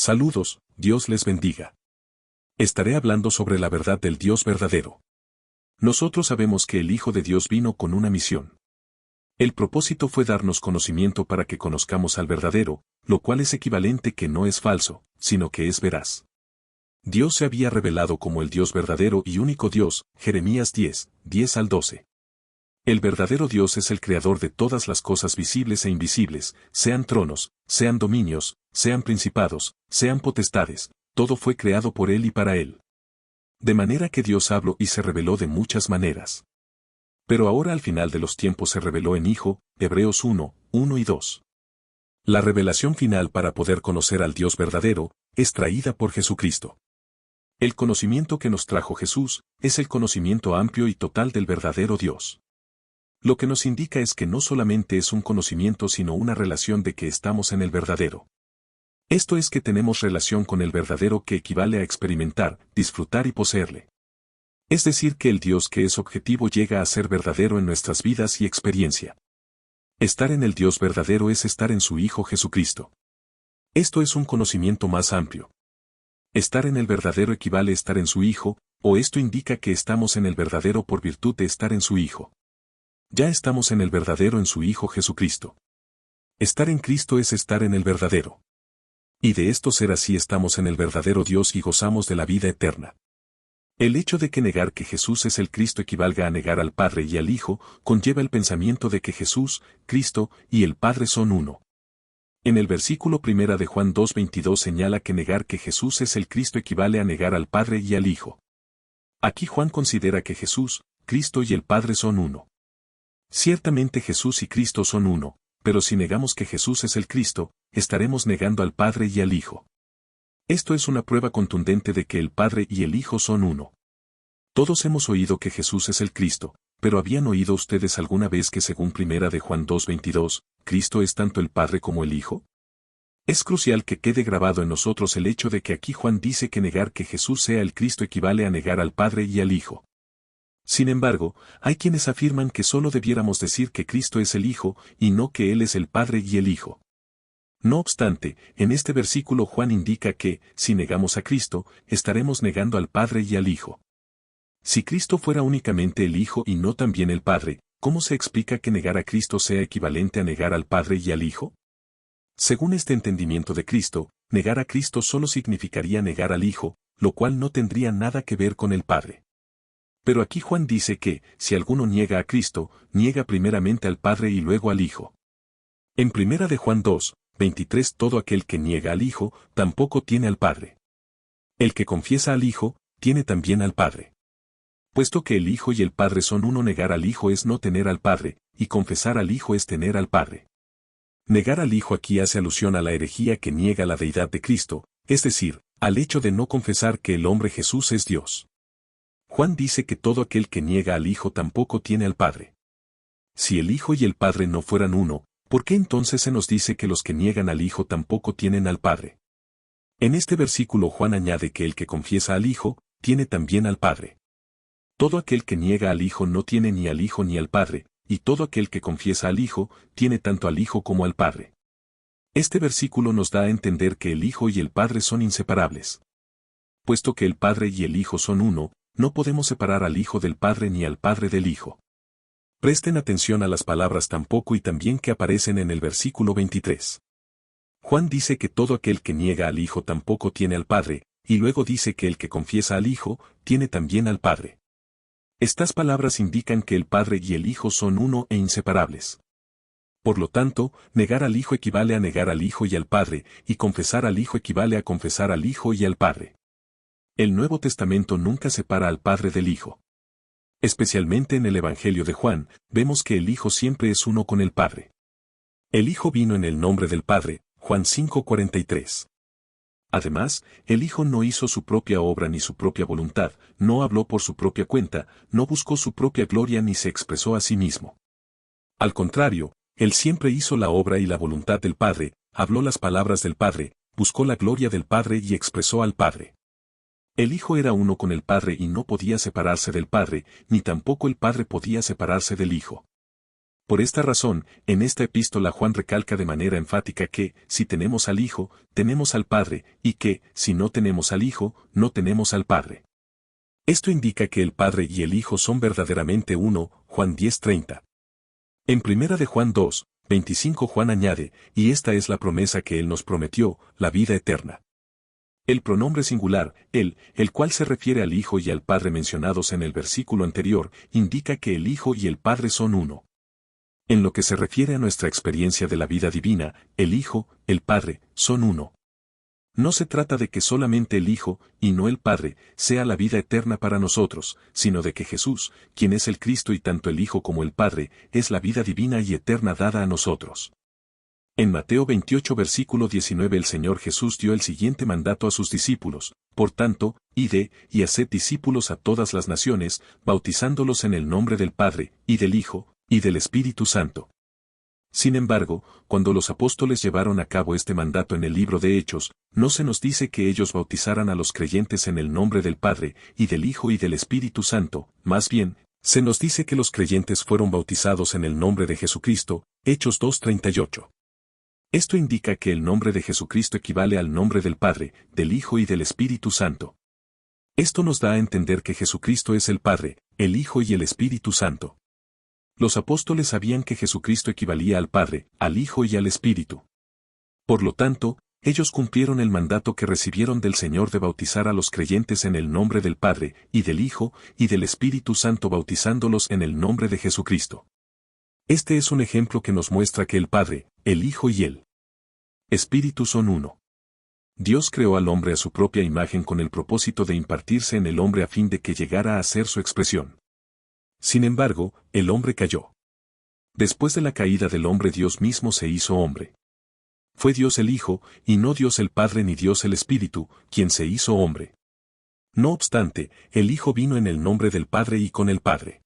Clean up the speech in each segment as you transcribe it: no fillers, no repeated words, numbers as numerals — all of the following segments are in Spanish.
Saludos, Dios les bendiga. Estaré hablando sobre la verdad del Dios verdadero. Nosotros sabemos que el Hijo de Dios vino con una misión. El propósito fue darnos conocimiento para que conozcamos al verdadero, lo cual es equivalente que no es falso, sino que es veraz. Dios se había revelado como el Dios verdadero y único Dios, Jeremías 10, 10 al 12. El verdadero Dios es el creador de todas las cosas visibles e invisibles, sean tronos, sean dominios, sean principados, sean potestades, todo fue creado por Él y para Él. De manera que Dios habló y se reveló de muchas maneras. Pero ahora al final de los tiempos se reveló en Hijo, Hebreos 1, 1 y 2. La revelación final para poder conocer al Dios verdadero, es traída por Jesucristo. El conocimiento que nos trajo Jesús, es el conocimiento amplio y total del verdadero Dios. Lo que nos indica es que no solamente es un conocimiento sino una relación de que estamos en el verdadero. Esto es que tenemos relación con el verdadero que equivale a experimentar, disfrutar y poseerle. Es decir que el Dios que es objetivo llega a ser verdadero en nuestras vidas y experiencia. Estar en el Dios verdadero es estar en su Hijo Jesucristo. Esto es un conocimiento más amplio. Estar en el verdadero equivale a estar en su Hijo, o esto indica que estamos en el verdadero por virtud de estar en su Hijo. Ya estamos en el verdadero en su Hijo Jesucristo. Estar en Cristo es estar en el verdadero. Y de esto ser así estamos en el verdadero Dios y gozamos de la vida eterna. El hecho de que negar que Jesús es el Cristo equivalga a negar al Padre y al Hijo, conlleva el pensamiento de que Jesús, Cristo y el Padre son uno. En el versículo 1 de Juan 2:22 señala que negar que Jesús es el Cristo equivale a negar al Padre y al Hijo. Aquí Juan considera que Jesús, Cristo y el Padre son uno. Ciertamente Jesús y Cristo son uno, pero si negamos que Jesús es el Cristo, estaremos negando al Padre y al Hijo. Esto es una prueba contundente de que el Padre y el Hijo son uno. Todos hemos oído que Jesús es el Cristo, pero ¿habían oído ustedes alguna vez que según 1 de Juan 2:22, Cristo es tanto el Padre como el Hijo? Es crucial que quede grabado en nosotros el hecho de que aquí Juan dice que negar que Jesús sea el Cristo equivale a negar al Padre y al Hijo. Sin embargo, hay quienes afirman que solo debiéramos decir que Cristo es el Hijo, y no que Él es el Padre y el Hijo. No obstante, en este versículo Juan indica que, si negamos a Cristo, estaremos negando al Padre y al Hijo. Si Cristo fuera únicamente el Hijo y no también el Padre, ¿cómo se explica que negar a Cristo sea equivalente a negar al Padre y al Hijo? Según este entendimiento de Cristo, negar a Cristo solo significaría negar al Hijo, lo cual no tendría nada que ver con el Padre. Pero aquí Juan dice que, si alguno niega a Cristo, niega primeramente al Padre y luego al Hijo. En 1 de Juan 2, 23 todo aquel que niega al Hijo, tampoco tiene al Padre. El que confiesa al Hijo, tiene también al Padre. Puesto que el Hijo y el Padre son uno, negar al Hijo es no tener al Padre, y confesar al Hijo es tener al Padre. Negar al Hijo aquí hace alusión a la herejía que niega la deidad de Cristo, es decir, al hecho de no confesar que el hombre Jesús es Dios. Juan dice que todo aquel que niega al Hijo tampoco tiene al Padre. Si el Hijo y el Padre no fueran uno, ¿por qué entonces se nos dice que los que niegan al Hijo tampoco tienen al Padre? En este versículo Juan añade que el que confiesa al Hijo, tiene también al Padre. Todo aquel que niega al Hijo no tiene ni al Hijo ni al Padre, y todo aquel que confiesa al Hijo, tiene tanto al Hijo como al Padre. Este versículo nos da a entender que el Hijo y el Padre son inseparables. Puesto que el Padre y el Hijo son uno, no podemos separar al Hijo del Padre ni al Padre del Hijo. Presten atención a las palabras tampoco y también que aparecen en el versículo 23. Juan dice que todo aquel que niega al Hijo tampoco tiene al Padre, y luego dice que el que confiesa al Hijo, tiene también al Padre. Estas palabras indican que el Padre y el Hijo son uno e inseparables. Por lo tanto, negar al Hijo equivale a negar al Hijo y al Padre, y confesar al Hijo equivale a confesar al Hijo y al Padre. El Nuevo Testamento nunca separa al Padre del Hijo. Especialmente en el Evangelio de Juan, vemos que el Hijo siempre es uno con el Padre. El Hijo vino en el nombre del Padre, Juan 5:43. Además, el Hijo no hizo su propia obra ni su propia voluntad, no habló por su propia cuenta, no buscó su propia gloria ni se expresó a sí mismo. Al contrario, Él siempre hizo la obra y la voluntad del Padre, habló las palabras del Padre, buscó la gloria del Padre y expresó al Padre. El Hijo era uno con el Padre y no podía separarse del Padre, ni tampoco el Padre podía separarse del Hijo. Por esta razón, en esta epístola Juan recalca de manera enfática que, si tenemos al Hijo, tenemos al Padre, y que, si no tenemos al Hijo, no tenemos al Padre. Esto indica que el Padre y el Hijo son verdaderamente uno, Juan 10:30. En 1 de Juan 2:25 Juan añade, y esta es la promesa que Él nos prometió, la vida eterna. El pronombre singular, el cual se refiere al Hijo y al Padre mencionados en el versículo anterior, indica que el Hijo y el Padre son uno. En lo que se refiere a nuestra experiencia de la vida divina, el Hijo, el Padre, son uno. No se trata de que solamente el Hijo, y no el Padre, sea la vida eterna para nosotros, sino de que Jesús, quien es el Cristo y tanto el Hijo como el Padre, es la vida divina y eterna dada a nosotros. En Mateo 28 versículo 19 el Señor Jesús dio el siguiente mandato a sus discípulos: por tanto, id y haced discípulos a todas las naciones, bautizándolos en el nombre del Padre, y del Hijo, y del Espíritu Santo. Sin embargo, cuando los apóstoles llevaron a cabo este mandato en el libro de Hechos, no se nos dice que ellos bautizaran a los creyentes en el nombre del Padre, y del Hijo y del Espíritu Santo, más bien, se nos dice que los creyentes fueron bautizados en el nombre de Jesucristo, Hechos 2:38. Esto indica que el nombre de Jesucristo equivale al nombre del Padre, del Hijo y del Espíritu Santo. Esto nos da a entender que Jesucristo es el Padre, el Hijo y el Espíritu Santo. Los apóstoles sabían que Jesucristo equivalía al Padre, al Hijo y al Espíritu. Por lo tanto, ellos cumplieron el mandato que recibieron del Señor de bautizar a los creyentes en el nombre del Padre, y del Hijo, y del Espíritu Santo bautizándolos en el nombre de Jesucristo. Este es un ejemplo que nos muestra que el Padre, el Hijo y el Espíritu son uno. Dios creó al hombre a su propia imagen con el propósito de impartirse en el hombre a fin de que llegara a ser su expresión. Sin embargo, el hombre cayó. Después de la caída del hombre, Dios mismo se hizo hombre. Fue Dios el Hijo, y no Dios el Padre ni Dios el Espíritu, quien se hizo hombre. No obstante, el Hijo vino en el nombre del Padre y con el Padre.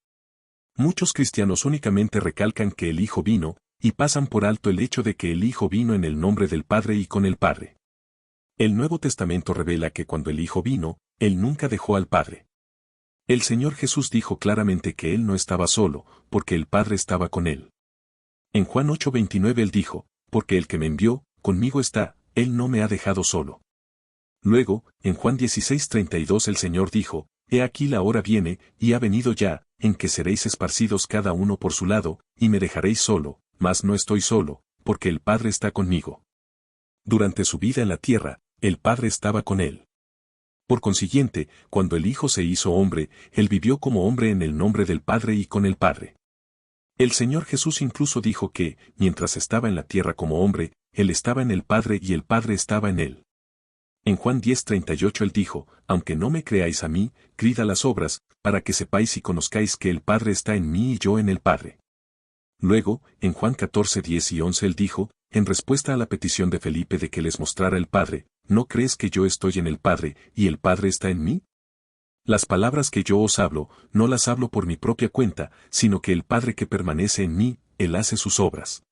Muchos cristianos únicamente recalcan que el Hijo vino, y pasan por alto el hecho de que el Hijo vino en el nombre del Padre y con el Padre. El Nuevo Testamento revela que cuando el Hijo vino, Él nunca dejó al Padre. El Señor Jesús dijo claramente que Él no estaba solo, porque el Padre estaba con Él. En Juan 8:29 Él dijo, porque el que me envió, conmigo está, Él no me ha dejado solo. Luego, en Juan 16:32 el Señor dijo, he aquí la hora viene, y ha venido ya, en que seréis esparcidos cada uno por su lado, y me dejaréis solo, mas no estoy solo, porque el Padre está conmigo. Durante su vida en la tierra, el Padre estaba con Él. Por consiguiente, cuando el Hijo se hizo hombre, Él vivió como hombre en el nombre del Padre y con el Padre. El Señor Jesús incluso dijo que, mientras estaba en la tierra como hombre, Él estaba en el Padre y el Padre estaba en Él. En Juan 10:38 Él dijo, aunque no me creáis a mí, creed a las obras, para que sepáis y conozcáis que el Padre está en mí y yo en el Padre. Luego, en Juan 14:10 y 11 Él dijo, en respuesta a la petición de Felipe de que les mostrara el Padre, ¿no crees que yo estoy en el Padre, y el Padre está en mí? Las palabras que yo os hablo, no las hablo por mi propia cuenta, sino que el Padre que permanece en mí, Él hace sus obras.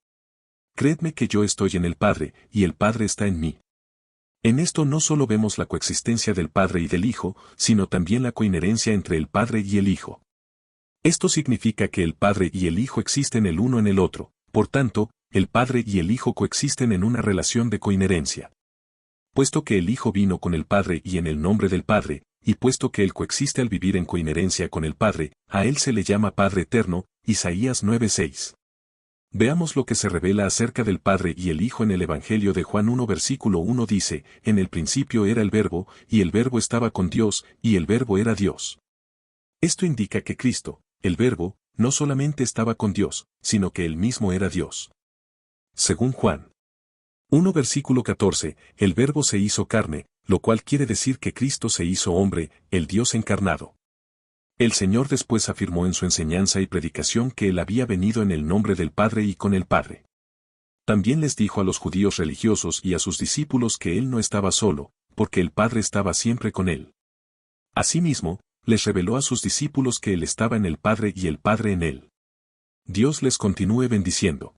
Creedme que yo estoy en el Padre, y el Padre está en mí. En esto no solo vemos la coexistencia del Padre y del Hijo, sino también la coinherencia entre el Padre y el Hijo. Esto significa que el Padre y el Hijo existen el uno en el otro, por tanto, el Padre y el Hijo coexisten en una relación de coinherencia. Puesto que el Hijo vino con el Padre y en el nombre del Padre, y puesto que Él coexiste al vivir en coinherencia con el Padre, a Él se le llama Padre Eterno, Isaías 9:6. Veamos lo que se revela acerca del Padre y el Hijo en el Evangelio de Juan 1 versículo 1 dice, en el principio era el Verbo, y el Verbo estaba con Dios, y el Verbo era Dios. Esto indica que Cristo, el Verbo, no solamente estaba con Dios, sino que Él mismo era Dios. Según Juan 1 versículo 14, el Verbo se hizo carne, lo cual quiere decir que Cristo se hizo hombre, el Dios encarnado. El Señor después afirmó en su enseñanza y predicación que Él había venido en el nombre del Padre y con el Padre. También les dijo a los judíos religiosos y a sus discípulos que Él no estaba solo, porque el Padre estaba siempre con Él. Asimismo, les reveló a sus discípulos que Él estaba en el Padre y el Padre en Él. Dios les continúe bendiciendo.